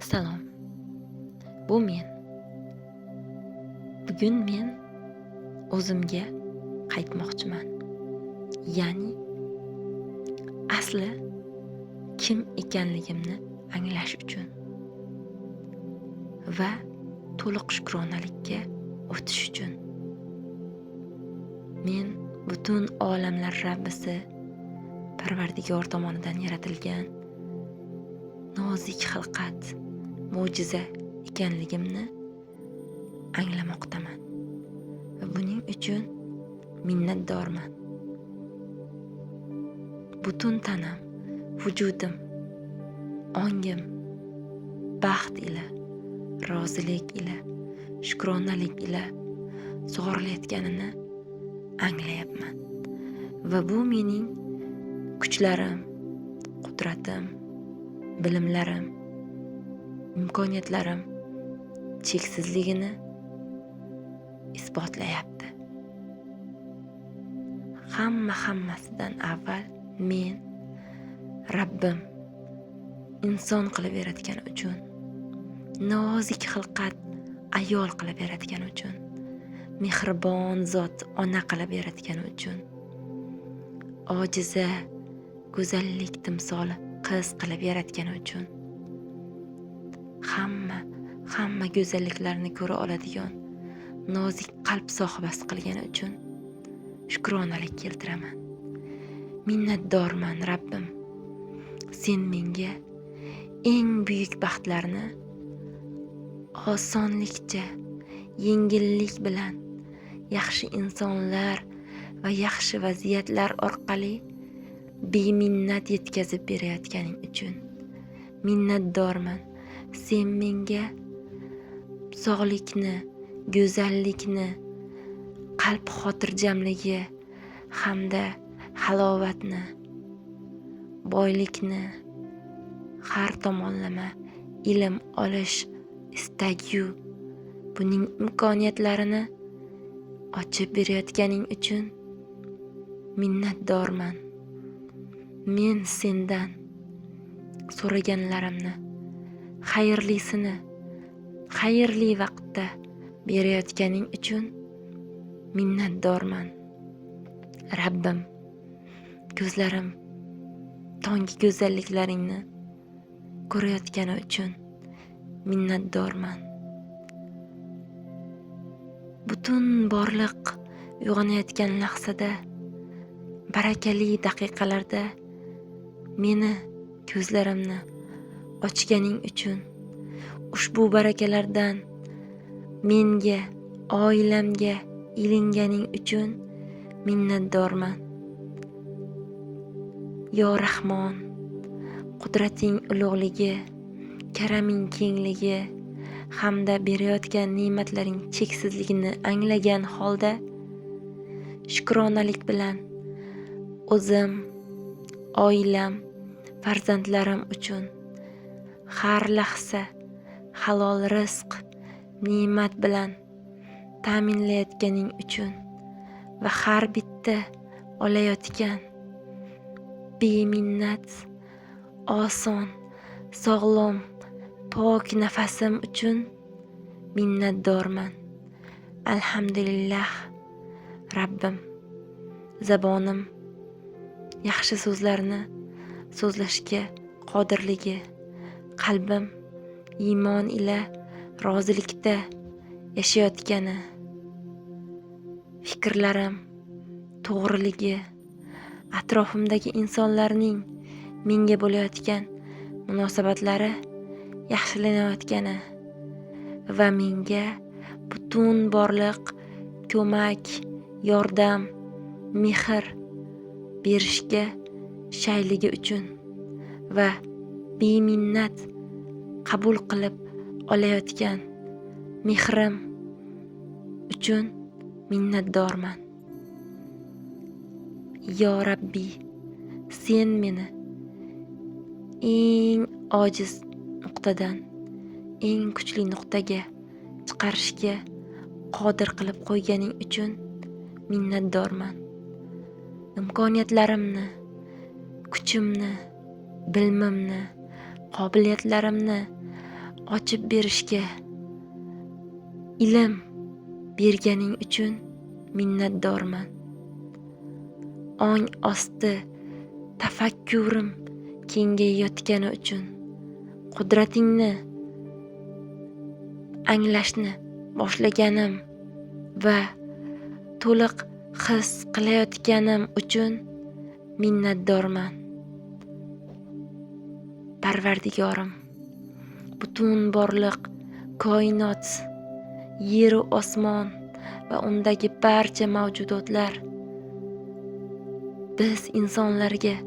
Salom. Bu men. Bugun men o'zimga qaytmoqchiman. Ya'ni asli kim ekanligimni anglash uchun va to'liq shukronalikka o'tish uchun. Men butun olamlar Rabbisi, Parvardigor tomonidan yaratilgan nozik xilqat, mo'jiza ekanligimni anglamoqdaman va buning uchun minnatdorman. Butun tanam, vujudim, ongim baxt ila, rozilik ila, shukronalik ila sug'orilayotganini anglayapman. Va bu mening kuchlarim, qudratim, bilimlarim, imkoniyatlarim cheksizligini isbotlayapti. Hammasidan avval men Rabbim inson qilib yaratgani uchun, nozik xilqat ayol qilib yaratgani uchun, mehribon zot ona qilib yaratgani uchun, ojiza go'zallik timsoli qiz qilib yaratgani uchun, hamma go'zalliklarni ko'ra oladigan nozik qalb sohibasi qilgani uchun shukronalik keltiraman. Minnatdorman Rabbim. Sen menga eng buyuk baxtlarni osonlikcha, yengillik bilan yaxshi insonlar va yaxshi vaziyatlar orqali beminnat yetkazib berayotganing uchun minnatdorman. Sen menga sog'likni, go'zallikni, qalb xotirjamligi hamda halovatni, boylikni, har tomonlama ilm olish istagi, buning imkoniyatlarini ochib berayotganing uchun minnatdorman. Men sendan so'raganlarimni xayrlisini xayrli vaqtda berayotganing uchun minnatdorman. Rabbim, ko'zlarim tonggi go'zalliklaringni ko'rayotgani uchun minnatdorman. Butun borliq uyg'onayotgan lahzada, barakali daqiqalarda meni ko'zlarimni ochganing uchun, ushbu barakalardan menga, oilamga ilinganing uchun minnatdorman. Yo Rahmon, qudrating ulug'ligi, karaming kengligi hamda berayotgan ne'matlaring cheksizligini anglagan holda shukronalik bilan o'zim, oilam, farzandlarim uchun har lahza halol rizq, ne'mat bilan ta'minlayotganing uchun va har bitta olayotgan beminnat, oson, sog'lom, pok nafasim uchun minnatdorman. Alhamdulillah. Rabbim, zabonim yaxshi so'zlarni so'zlashga qodirligi, qalbim iymon ila rozilikda yashayotgani, fikrlarim to'g'riligi, atrofimdagi insonlarning menga bo'layotgan munosabatlari yaxshilanayotgani va menga butun borliq ko'mak, yordam, mehr berishga shayligi uchun va beminnat qabul qilib olayotgan mehrim uchun minnatdorman. Yo Rabbi, sen meni eng ojiz nuqtadan eng kuchli nuqtaga chiqarishga qodir qilib qo'yganing uchun minnatdorman. Imkoniyatlarimni, kuchimni, bilimimni, qobiliyatlarimni ochib berishga ilm berganing uchun minnatdorman. Ong osti tafakkurim kengayayotgani uchun, qudratingni anglashni boshlaganim va to'liq his qilayotganim uchun minnatdorman. Parvardigorim, butun borliq, koinot, yeru osmon va undagi barcha mavjudotlar biz insonlarga